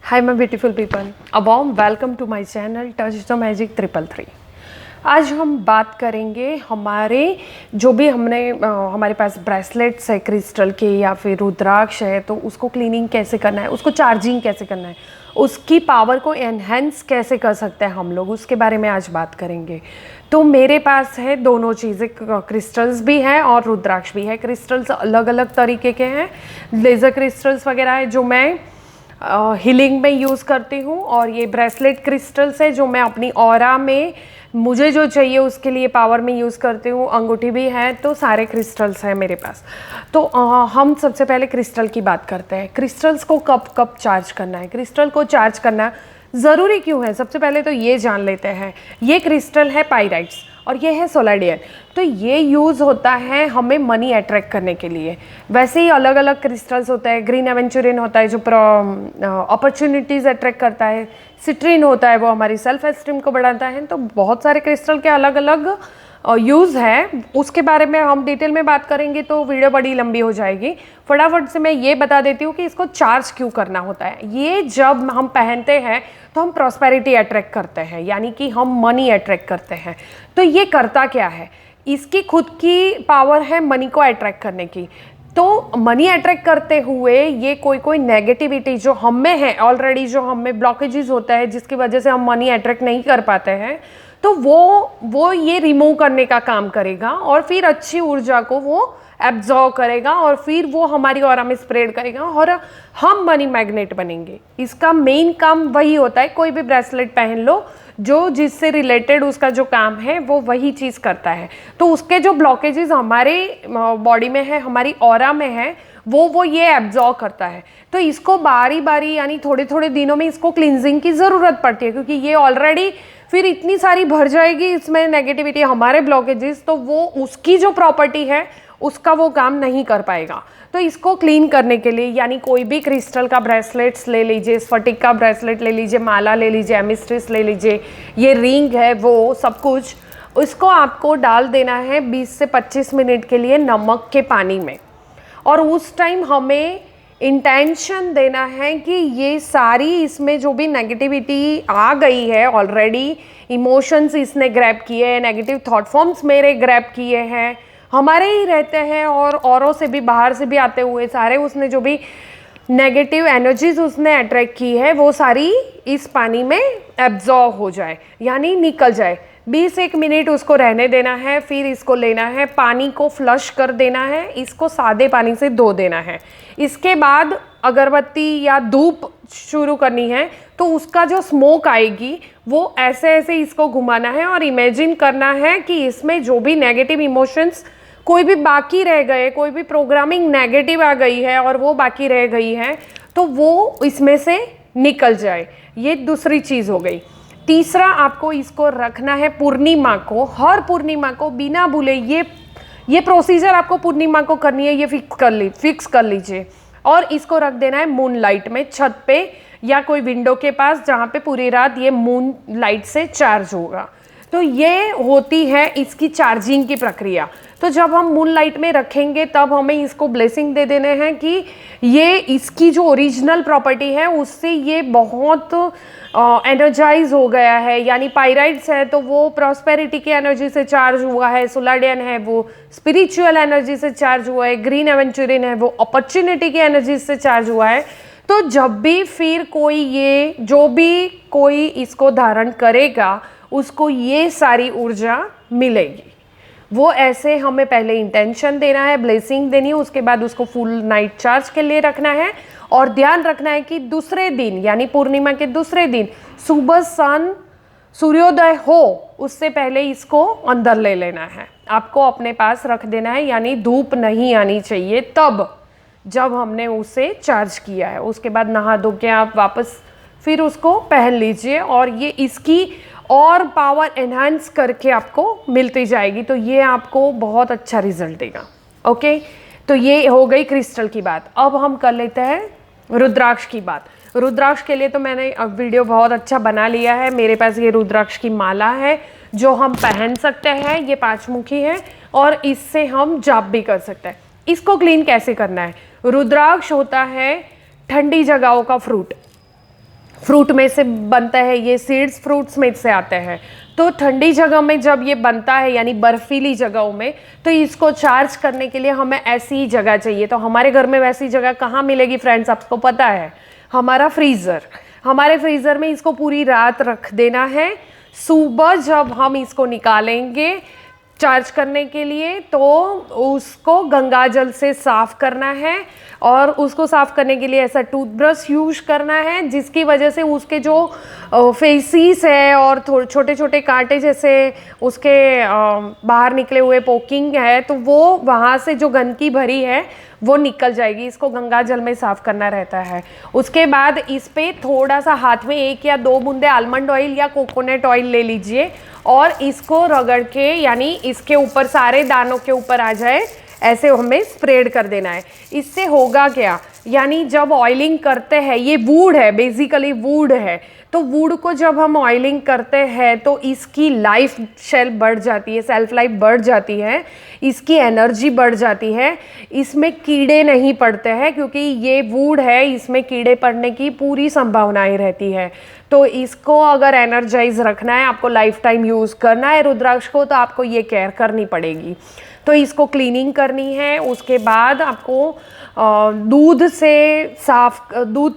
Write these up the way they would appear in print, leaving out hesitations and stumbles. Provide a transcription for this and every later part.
Hi my beautiful people, a warm welcome to my channel touch the magic 333। आज हम बात करेंगे हमारे जो भी हमारे पास ब्रेसलेट्स है क्रिस्टल के या फिर रुद्राक्ष है, तो उसको क्लीनिंग कैसे करना है, उसको चार्जिंग कैसे करना है, उसकी पावर को एनहेंस कैसे कर सकते हैं हम लोग, उसके बारे में आज बात करेंगे। तो मेरे पास है दोनों चीज़ें, क्रिस्टल्स भी हैं और रुद्राक्ष भी है। क्रिस्टल्स अलग अलग तरीके के हैं, लेज़र क्रिस्टल्स वगैरह है जो मैं हीलिंग में यूज़ करती हूँ, और ये ब्रेसलेट क्रिस्टल्स है जो मैं अपनी ऑरा में मुझे जो चाहिए उसके लिए पावर में यूज़ करती हूँ। अंगूठी भी है, तो सारे क्रिस्टल्स हैं मेरे पास। तो हम सबसे पहले क्रिस्टल की बात करते हैं। क्रिस्टल्स को कब कब चार्ज करना है, क्रिस्टल को चार्ज करना ज़रूरी क्यों है, सबसे पहले तो ये जान लेते हैं। ये क्रिस्टल है पाइराइट्स और ये है सोलाडियन। तो ये यूज़ होता है हमें मनी अट्रैक्ट करने के लिए। वैसे ही अलग अलग क्रिस्टल्स होता है। ग्रीन एवेंचुरिन होता है जो अपॉर्चुनिटीज़ अट्रैक्ट करता है। सिट्रीन होता है वो हमारी सेल्फ एस्टीम को बढ़ाता है। तो बहुत सारे क्रिस्टल के अलग अलग यूज़ है, उसके बारे में हम डिटेल में बात करेंगे तो वीडियो बड़ी लंबी हो जाएगी। फटाफट से मैं ये बता देती हूँ कि इसको चार्ज क्यों करना होता है। ये जब हम पहनते हैं तो हम प्रॉस्पेरिटी अट्रैक्ट करते हैं, यानी कि हम मनी अट्रैक्ट करते हैं। तो ये करता क्या है, इसकी खुद की पावर है मनी को अट्रैक्ट करने की। तो मनी अट्रैक्ट करते हुए ये कोई नेगेटिविटी जो हम में है ऑलरेडी, जो हम में ब्लॉकेजेस होता है जिसकी वजह से हम मनी अट्रैक्ट नहीं कर पाते हैं, तो वो ये रिमूव करने का काम करेगा और फिर अच्छी ऊर्जा को वो एब्जॉर्व करेगा और फिर वो हमारी ऑरा में स्प्रेड करेगा और हम मनी मैग्नेट बनेंगे। इसका मेन काम वही होता है। कोई भी ब्रेसलेट पहन लो जो जिससे रिलेटेड उसका जो काम है वो वही चीज़ करता है। तो उसके जो ब्लॉकेजेस हमारे बॉडी में है, हमारी ऑरा में है, वो ये एब्जॉर्व करता है। तो इसको बारी बारी यानी थोड़े थोड़े दिनों में इसको क्लिनजिंग की ज़रूरत पड़ती है, क्योंकि ये ऑलरेडी फिर इतनी सारी भर जाएगी इसमें नेगेटिविटी, हमारे ब्लॉकेजेस, तो वो उसकी जो प्रॉपर्टी है उसका वो काम नहीं कर पाएगा। तो इसको क्लीन करने के लिए, यानी कोई भी क्रिस्टल का ब्रेसलेट्स ले लीजिए, स्फटिक का ब्रेसलेट ले लीजिए, माला ले लीजिए, एमिस्ट्रिस ले लीजिए, ये रिंग है, वो सब कुछ, इसको आपको डाल देना है 20 से 25 मिनट के लिए नमक के पानी में। और उस टाइम हमें इंटेंशन देना है कि ये सारी इसमें जो भी नेगेटिविटी आ गई है ऑलरेडी, इमोशंस इसने ग्रैब किए हैं, नेगेटिव थॉट फॉर्म्स मेरे ग्रैब किए हैं, हमारे ही रहते हैं और औरों से भी, बाहर से भी आते हुए सारे उसने जो भी नेगेटिव एनर्जीज उसने अट्रैक्ट की है वो सारी इस पानी में एब्जॉर्व हो जाए, यानी निकल जाए। 20 मिनट उसको रहने देना है, फिर इसको लेना है, पानी को फ्लश कर देना है, इसको सादे पानी से धो देना है। इसके बाद अगरबत्ती या धूप शुरू करनी है, तो उसका जो स्मोक आएगी वो ऐसे ऐसे इसको घुमाना है और इमेजिन करना है कि इसमें जो भी नेगेटिव इमोशंस कोई भी बाकी रह गए, कोई भी प्रोग्रामिंग नेगेटिव आ गई है और वो बाकी रह गई है, तो वो इसमें से निकल जाए। ये दूसरी चीज़ हो गई। तीसरा, आपको इसको रखना है पूर्णिमा को, हर पूर्णिमा को बिना भूले। ये प्रोसीजर आपको पूर्णिमा को करनी है, ये फिक्स कर लीजिए। और इसको रख देना है मून लाइट में, छत पे या कोई विंडो के पास, जहाँ पे पूरी रात ये मून लाइट से चार्ज होगा। तो ये होती है इसकी चार्जिंग की प्रक्रिया। तो जब हम मून लाइट में रखेंगे तब हमें इसको ब्लेसिंग दे देने हैं कि ये इसकी जो ओरिजिनल प्रॉपर्टी है उससे ये बहुत एनर्जाइज हो गया है। यानी पाइराइट्स है तो वो प्रॉस्पेरिटी की एनर्जी से चार्ज हुआ है, सोलाडियन है वो स्पिरिचुअल एनर्जी से चार्ज हुआ है, ग्रीन एवेंचुरिन है वो अपॉर्चुनिटी की एनर्जी से चार्ज हुआ है। तो जब भी फिर कोई इसको धारण करेगा उसको ये सारी ऊर्जा मिलेगी। वो ऐसे हमें पहले इंटेंशन देना है, ब्लेसिंग देनी है, उसके बाद उसको फुल नाइट चार्ज के लिए रखना है। और ध्यान रखना है कि दूसरे दिन यानी पूर्णिमा के दूसरे दिन सुबह सूर्योदय हो उससे पहले इसको अंदर ले लेना है, आपको अपने पास रख देना है। यानी धूप नहीं आनी चाहिए तब जब हमने उसे चार्ज किया है। उसके बाद नहा धो के आप वापस फिर उसको पहन लीजिए और ये इसकी और पावर एनहांस करके आपको मिलती जाएगी। तो ये आपको बहुत अच्छा रिजल्ट देगा। ओके, तो ये हो गई क्रिस्टल की बात। अब हम कर लेते हैं रुद्राक्ष की बात। रुद्राक्ष के लिए तो मैंने अब वीडियो बहुत अच्छा बना लिया है। मेरे पास ये रुद्राक्ष की माला है जो हम पहन सकते हैं, ये 5 मुखी है और इससे हम जाप भी कर सकते हैं। इसको क्लीन कैसे करना है, रुद्राक्ष होता है ठंडी जगहों का फ्रूट। फ्रूट में से बनता है, ये सीड्स फ्रूट्स में से आते हैं। तो ठंडी जगह में जब ये बनता है यानी बर्फीली जगहों में, तो इसको चार्ज करने के लिए हमें ऐसी जगह चाहिए। तो हमारे घर में वैसी जगह कहाँ मिलेगी फ्रेंड्स, आपको पता है, हमारा फ्रीज़र। हमारे फ्रीज़र में इसको पूरी रात रख देना है। सुबह जब हम इसको निकालेंगे चार्ज करने के लिए, तो उसको गंगा जल से साफ़ करना है, और उसको साफ़ करने के लिए ऐसा टूथब्रश यूज करना है जिसकी वजह से उसके जो फेसिस है और छोटे छोटे कांटे जैसे उसके बाहर निकले हुए पोकिंग है, तो वो वहाँ से जो गंदगी भरी है वो निकल जाएगी। इसको गंगा जल में साफ़ करना रहता है। उसके बाद इस पे थोड़ा सा हाथ में 1 या 2 बूंदे आलमंड ऑयल या कोकोनट ऑयल ले लीजिए, और इसको रगड़ के यानी इसके ऊपर सारे दानों के ऊपर आ जाए, ऐसे हमें स्प्रेड कर देना है। इससे होगा क्या, यानी जब ऑयलिंग करते हैं, ये वुड है, बेसिकली वुड है, तो वुड को जब हम ऑयलिंग करते हैं तो इसकी लाइफ शेल्फ बढ़ जाती है, सेल्फ लाइफ बढ़ जाती है, इसकी एनर्जी बढ़ जाती है, इसमें कीड़े नहीं पड़ते हैं, क्योंकि ये वुड है, इसमें कीड़े पड़ने की पूरी संभावनाएं रहती है। तो इसको अगर एनर्जाइज रखना है, आपको लाइफ टाइम यूज़ करना है रुद्राक्ष को, तो आपको ये केयर करनी पड़ेगी। तो इसको क्लीनिंग करनी है। उसके बाद आपको दूध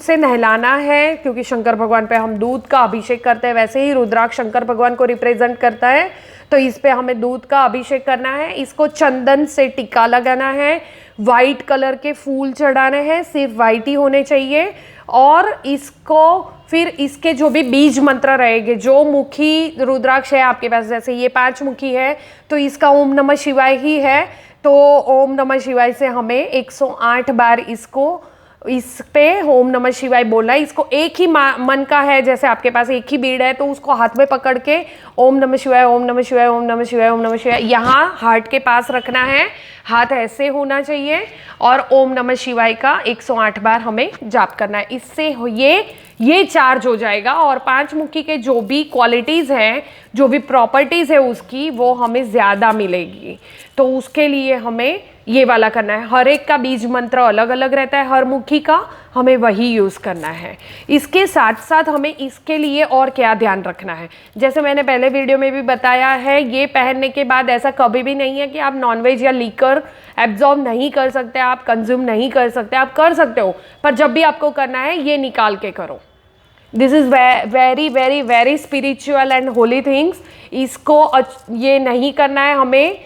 से नहलाना है, क्योंकि शंकर भगवान पे हम दूध का अभिषेक करते हैं, वैसे ही रुद्राक्ष शंकर भगवान को रिप्रेजेंट करता है, तो इस पे हमें दूध का अभिषेक करना है। इसको चंदन से टिक्का लगाना है, वाइट कलर के फूल चढ़ाने हैं, सिर्फ वाइट ही होने चाहिए। और इसको फिर इसके जो भी बीज मंत्र रहेंगे, जो मुखी रुद्राक्ष है आपके पास, जैसे ये 5 मुखी है तो इसका ओम नमः शिवाय ही है, तो ओम नमः शिवाय से हमें 108 बार इस पे ओम नमः शिवाय बोलना है। इसको एक ही मन का है, जैसे आपके पास एक ही बीड़ है तो उसको हाथ में पकड़ के ओम नमः शिवाय, ओम नमः शिवाय, ओम नमः शिवाय, ओम नमः शिवाय यहाँ हार्ट के पास रखना है, हाथ ऐसे होना चाहिए, और ओम नमः शिवाय का 108 बार हमें जाप करना है। इससे ये चार्ज हो जाएगा, और 5 मुखी के जो भी क्वालिटीज़ हैं, जो भी प्रॉपर्टीज़ है उसकी, वो हमें ज़्यादा मिलेगी। तो उसके लिए हमें ये वाला करना है। हर एक का बीज मंत्र अलग अलग रहता है, हर मुखी का, हमें वही यूज़ करना है। इसके साथ साथ हमें इसके लिए और क्या ध्यान रखना है, जैसे मैंने पहले वीडियो में भी बताया है, ये पहनने के बाद ऐसा कभी भी नहीं है कि आप नॉनवेज या लीकर एब्जॉर्ब नहीं कर सकते, आप कंज्यूम नहीं कर सकते, आप कर सकते हो, पर जब भी आपको करना है ये निकाल के करो। This is very very very spiritual and Holi things. इसको ये नहीं करना है हमें,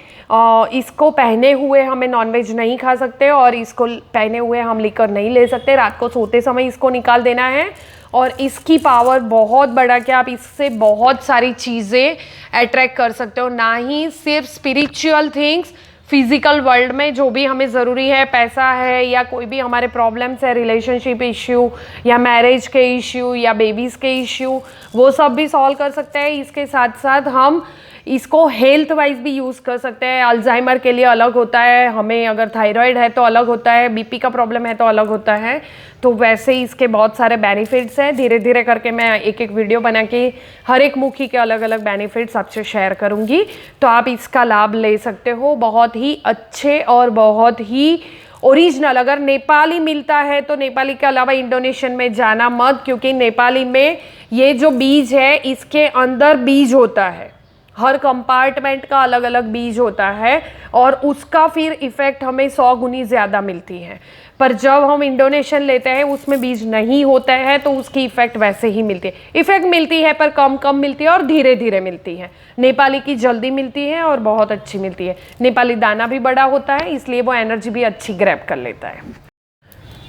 इसको पहने हुए हमें नॉनवेज नहीं खा सकते, और इसको पहने हुए हम लिकर नहीं ले सकते। रात को सोते समय इसको निकाल देना है, और इसकी पावर बहुत बड़ा कि आप इससे बहुत सारी चीज़ें अट्रैक्ट कर सकते हो, ना ही सिर्फ स्पिरिचुअल थिंग्स, फिजिकल वर्ल्ड में जो भी हमें ज़रूरी है, पैसा है या कोई भी हमारे प्रॉब्लम्स है, रिलेशनशिप इश्यू या मैरिज के इश्यू या बेबीज़ के इश्यू, वो सब भी सॉल्व कर सकते हैं। इसके साथ साथ हम इसको हेल्थ वाइज भी यूज़ कर सकते हैं। अल्जाइमर के लिए अलग होता है, हमें अगर थायराइड है तो अलग होता है, बीपी का प्रॉब्लम है तो अलग होता है। तो वैसे ही इसके बहुत सारे बेनिफिट्स हैं। धीरे धीरे करके मैं एक एक वीडियो बना के हर एक मुखी के अलग अलग बेनिफिट्स आपसे शेयर करूँगी, तो आप इसका लाभ ले सकते हो। बहुत ही अच्छे और बहुत ही ओरिजिनल, अगर नेपाली मिलता है तो नेपाली के अलावा इंडोनेशियन में जाना मत, क्योंकि नेपाली में ये जो बीज है इसके अंदर बीज होता है, हर कंपार्टमेंट का अलग अलग बीज होता है, और उसका फिर इफ़ेक्ट हमें 100 गुनी ज़्यादा मिलती है। पर जब हम इंडोनेशियन लेते हैं उसमें बीज नहीं होता है, तो उसकी इफ़ेक्ट वैसे ही मिलती है। इफ़ेक्ट मिलती है पर कम कम मिलती है और धीरे धीरे मिलती है। नेपाली की जल्दी मिलती है और बहुत अच्छी मिलती है। नेपाली दाना भी बड़ा होता है, इसलिए वो एनर्जी भी अच्छी ग्रैब कर लेता है।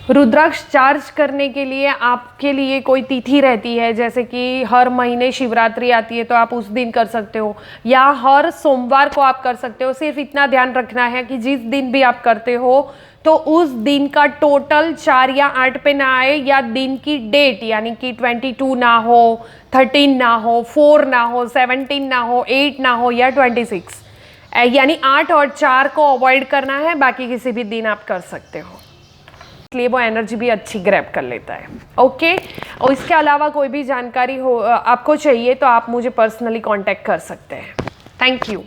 रुद्राक्ष चार्ज करने के लिए आपके लिए कोई तिथि रहती है, जैसे कि हर महीने शिवरात्रि आती है तो आप उस दिन कर सकते हो, या हर सोमवार को आप कर सकते हो। सिर्फ इतना ध्यान रखना है कि जिस दिन भी आप करते हो तो उस दिन का टोटल 4 या 8 पे ना आए, या दिन की डेट यानी कि 22 ना हो, 13 ना हो, 4 ना हो, 17 ना हो, 8 ना हो या 26, यानी 8 और 4 को अवॉइड करना है। बाकी किसी भी दिन आप कर सकते हो, इसलिए वो एनर्जी भी अच्छी ग्रैब कर लेता है। ओके, और इसके अलावा कोई भी जानकारी हो आपको चाहिए तो आप मुझे पर्सनली कांटेक्ट कर सकते हैं। Thank you.